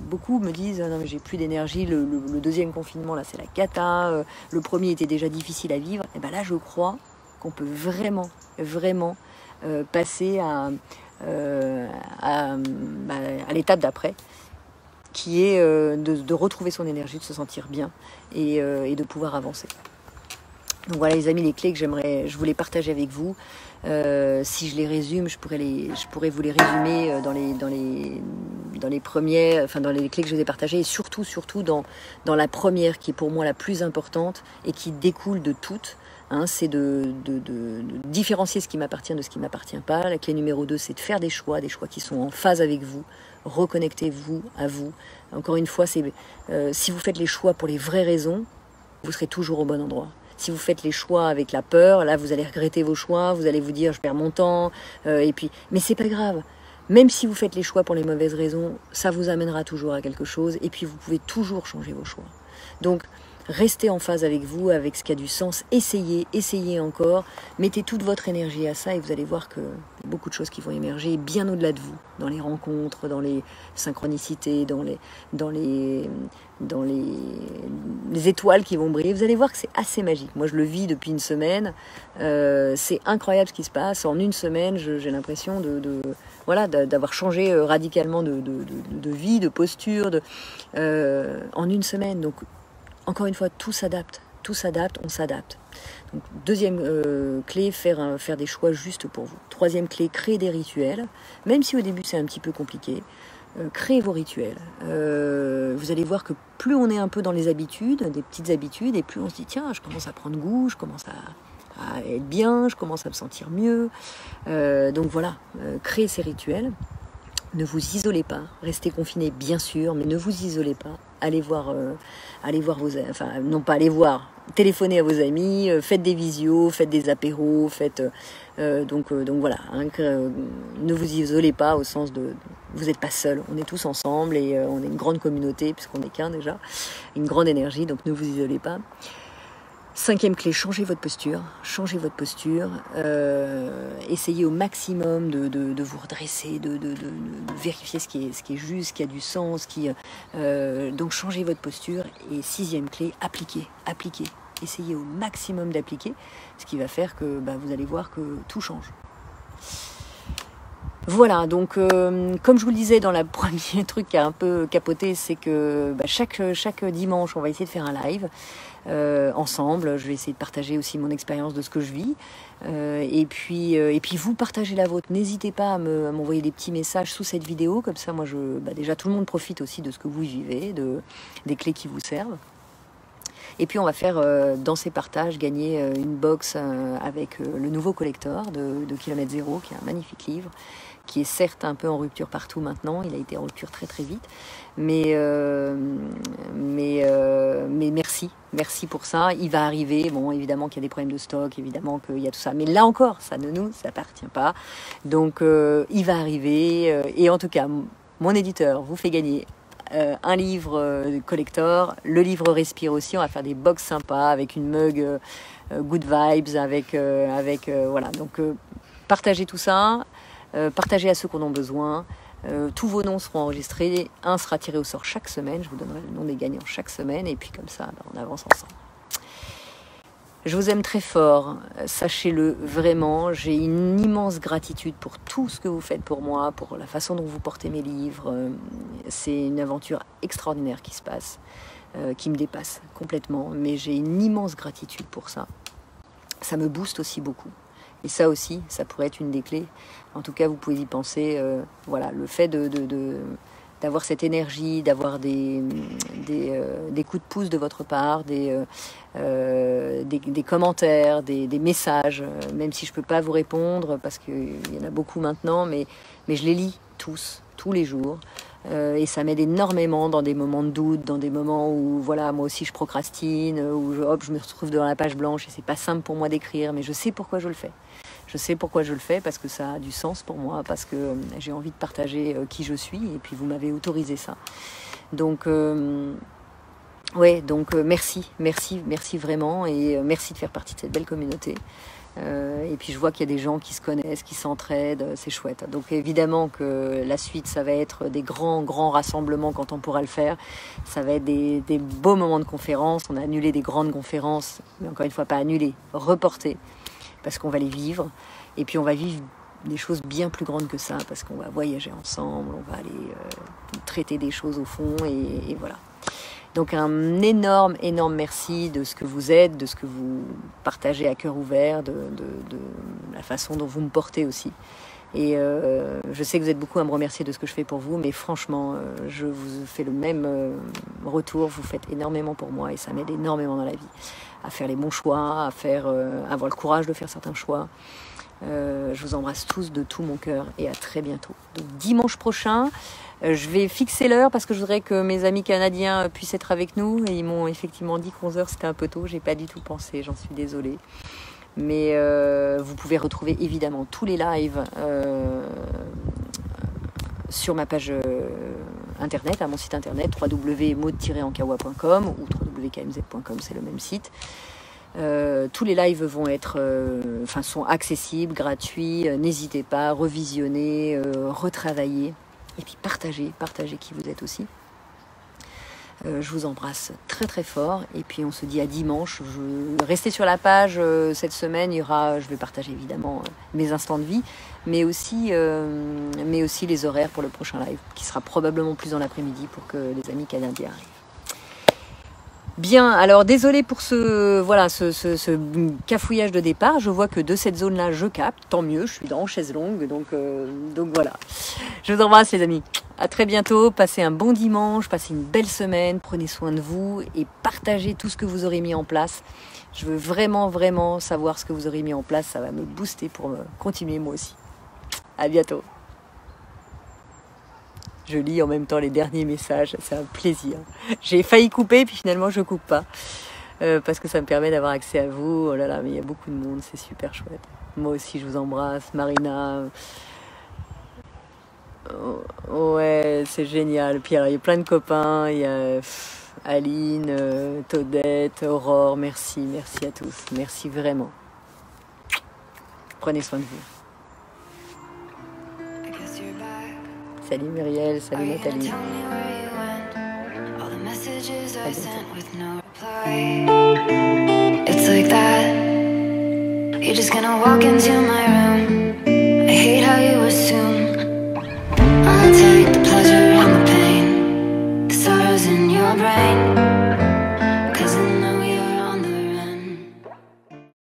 Beaucoup me disent, non mais j'ai plus d'énergie, le deuxième confinement, là c'est la cata, le premier était déjà difficile à vivre. Et là, je crois qu'on peut vraiment passer à l'étape d'après, qui est de retrouver son énergie, de se sentir bien, et de pouvoir avancer. Donc voilà les amis, les clés que je voulais partager avec vous. Si je les résume, je pourrais vous les résumer dans les clés que je vous ai partagées, et surtout dans la première, qui est pour moi la plus importante et qui découle de toutes. C'est de différencier ce qui m'appartient de ce qui ne m'appartient pas. La clé numéro 2, c'est de faire des choix qui sont en phase avec vous. Reconnectez-vous à vous. Encore une fois, si vous faites les choix pour les vraies raisons, vous serez toujours au bon endroit. Si vous faites les choix avec la peur, là, vous allez regretter vos choix, vous allez vous dire, je perds mon temps, mais c'est pas grave. Même si vous faites les choix pour les mauvaises raisons, ça vous amènera toujours à quelque chose. Et puis vous pouvez toujours changer vos choix. Donc restez en phase avec vous, avec ce qui a du sens. Essayez encore. Mettez toute votre énergie à ça et vous allez voir qu'il y a beaucoup de choses qui vont émerger bien au-delà de vous. Dans les rencontres, dans les synchronicités, dans les étoiles qui vont briller. Vous allez voir que c'est assez magique. Moi, je le vis depuis une semaine. C'est incroyable ce qui se passe. En une semaine, j'ai l'impression d'avoir changé radicalement de vie, de posture, en une semaine. Donc, encore une fois, tout s'adapte, on s'adapte. Donc, deuxième clé, faire des choix justes pour vous. Troisième clé, créer des rituels. Même si au début c'est un petit peu compliqué, créez vos rituels. Vous allez voir que plus on est un peu dans les habitudes, des petites habitudes, et plus on se dit tiens, je commence à prendre goût, je commence à être bien, je commence à me sentir mieux. Donc voilà, créez ces rituels. Ne vous isolez pas, restez confinés bien sûr, mais ne vous isolez pas. Allez voir vos amis, enfin non pas allez voir, téléphonez à vos amis, faites des visios, faites des apéros, donc voilà, hein, ne vous isolez pas au sens de vous n'êtes pas seul, on est tous ensemble et on est une grande communauté puisqu'on n'est qu'un déjà, une grande énergie, donc ne vous isolez pas. Cinquième clé, changez votre posture, essayez au maximum de vous redresser, de vérifier ce qui est juste, ce qui a du sens, donc changez votre posture. Et sixième clé, appliquez, essayez au maximum d'appliquer, ce qui va faire que vous allez voir que tout change. Voilà, donc comme je vous le disais dans le premier truc qui a un peu capoté, c'est que chaque dimanche, on va essayer de faire un live ensemble. Je vais essayer de partager aussi mon expérience de ce que je vis. Et puis vous partagez la vôtre. N'hésitez pas à m'envoyer des petits messages sous cette vidéo. Comme ça, moi, déjà, tout le monde profite aussi de ce que vous vivez, des clés qui vous servent. Et puis on va faire dans ces partages gagner une box avec le nouveau collector de Kilomètre Zéro, qui est un magnifique livre, qui est certes un peu en rupture partout maintenant, il a été en rupture très très vite, mais merci pour ça, il va arriver, bon évidemment qu'il y a des problèmes de stock, évidemment qu'il y a tout ça, mais là encore, ça ne nous appartient pas, donc il va arriver, et en tout cas, mon éditeur vous fait gagner un livre collector, le livre Respire aussi, on va faire des box sympas avec une mug good vibes, voilà, donc partagez tout ça, partagez à ceux qui en ont besoin, tous vos noms seront enregistrés, un sera tiré au sort chaque semaine, je vous donnerai le nom des gagnants chaque semaine, et puis comme ça, on avance ensemble. Je vous aime très fort, sachez-le vraiment, j'ai une immense gratitude pour tout ce que vous faites pour moi, pour la façon dont vous portez mes livres. C'est une aventure extraordinaire qui se passe, qui me dépasse complètement, mais j'ai une immense gratitude pour ça. Ça me booste aussi beaucoup. Et ça aussi, ça pourrait être une des clés. En tout cas, vous pouvez y penser. Voilà, le fait d'avoir cette énergie, d'avoir des coups de pouce de votre part, des commentaires, des messages, même si je ne peux pas vous répondre, parce qu'il y en a beaucoup maintenant, mais je les lis tous les jours. Et ça m'aide énormément dans des moments de doute, dans des moments où voilà, moi aussi je procrastine, où je me retrouve devant la page blanche et c'est pas simple pour moi d'écrire, mais je sais pourquoi je le fais. Je sais pourquoi je le fais, parce que ça a du sens pour moi, parce que j'ai envie de partager qui je suis, et puis vous m'avez autorisé ça. Donc, merci vraiment, et merci de faire partie de cette belle communauté. Et puis je vois qu'il y a des gens qui se connaissent, qui s'entraident, c'est chouette. Donc évidemment que la suite, ça va être des grands rassemblements quand on pourra le faire. Ça va être des beaux moments de conférences. On a annulé des grandes conférences, mais encore une fois pas annulé, reporté, parce qu'on va les vivre. Et puis on va vivre des choses bien plus grandes que ça, parce qu'on va voyager ensemble, on va aller traiter des choses au fond, et voilà. Donc un énorme merci de ce que vous êtes, de ce que vous partagez à cœur ouvert, de la façon dont vous me portez aussi. Et je sais que vous êtes beaucoup à me remercier de ce que je fais pour vous, mais franchement, je vous fais le même retour. Vous faites énormément pour moi et ça m'aide énormément dans la vie. À faire les bons choix, avoir le courage de faire certains choix. Je vous embrasse tous de tout mon cœur et à très bientôt. Donc dimanche prochain, je vais fixer l'heure parce que je voudrais que mes amis canadiens puissent être avec nous. Et ils m'ont effectivement dit qu'11h c'était un peu tôt. J'ai pas du tout pensé, j'en suis désolée. Mais vous pouvez retrouver évidemment tous les lives sur ma page internet, à mon site internet www.maud-ankawa.com ou www.kmz.com, c'est le même site. Tous les lives vont être, sont accessibles, gratuits. N'hésitez pas à revisionner, retravailler et puis partagez qui vous êtes aussi. Je vous embrasse très très fort et puis on se dit à dimanche. Restez sur la page cette semaine, je vais partager évidemment mes instants de vie, mais aussi les horaires pour le prochain live qui sera probablement plus dans l'après-midi pour que les amis canadiens arrivent. Bien, alors désolé pour ce cafouillage de départ. Je vois que de cette zone-là, je capte. Tant mieux, je suis dans chaise longue, donc voilà. Je vous embrasse les amis. À très bientôt. Passez un bon dimanche, passez une belle semaine. Prenez soin de vous et partagez tout ce que vous aurez mis en place. Je veux vraiment, vraiment savoir ce que vous aurez mis en place. Ça va me booster pour continuer moi aussi. À bientôt. Je lis en même temps les derniers messages, c'est un plaisir. J'ai failli couper, puis finalement je coupe pas. Parce que ça me permet d'avoir accès à vous. Oh là là, mais il y a beaucoup de monde, c'est super chouette. Moi aussi je vous embrasse, Marina. Ouais, c'est génial. Puis alors, il y a plein de copains, il y a Aline, Todette, Aurore, merci à tous. Merci vraiment. Prenez soin de vous. Salut Muriel, salut Nathalie. It's like that. You're just gonna walk into my room.